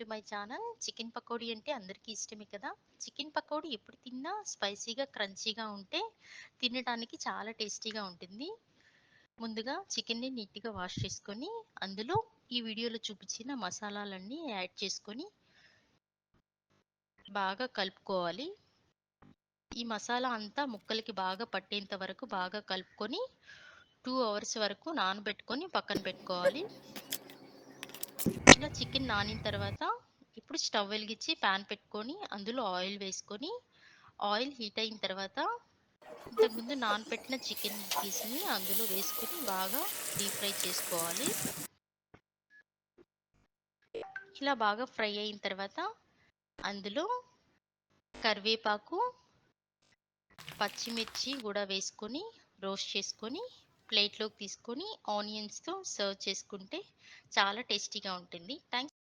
My channel. Chicken pakodi అంటే అందరికీ ఇష్టమే కదా! చికెన్ పకోడీ ఎప్పుడు తిన్నా స్పైసీగా, క్రంచీగా ఉంటే తినటానికి చాలా టేస్టీగా ఉంటుంది. ముందుగా చికెన్‌ని నీట్‌గా వాష్ చేసుకొని, అందులో ఈ వీడియోలో చూపించిన మసాలాలన్నీ యాడ్ చేసుకొని బాగా కలుపుకోవాలి. ఈ మసాలా అంతా ముక్కలకి బాగా పట్టేంత వరకు బాగా కలుపుకొని 2 అవర్స్ వరకు నానబెట్టుకొని పక్కన పెట్టుకోవాలి. ఇలా చికెన్ నానిన తర్వాత ఇప్పుడు స్టవ్ వెలిగించి పాన్ పెట్టుకొని అందులో ఆయిల్ వేసుకొని ఆయిల్ హీట్ అయిన తర్వాత ఇంతకుముందు నానబెట్టిన చికెన్ పీస్ని అందులో వేసుకొని బాగా డీప్ ఫ్రై చేసుకోవాలి. ఇలా బాగా ఫ్రై అయిన తర్వాత అందులో కరివేపాకు, పచ్చిమిర్చి కూడా వేసుకొని రోస్ట్ చేసుకొని ప్లేట్లోకి తీసుకొని ఆనియన్స్తో సర్వ్ చేసుకుంటే చాలా టేస్టీగా ఉంటుంది. థ్యాంక్స్.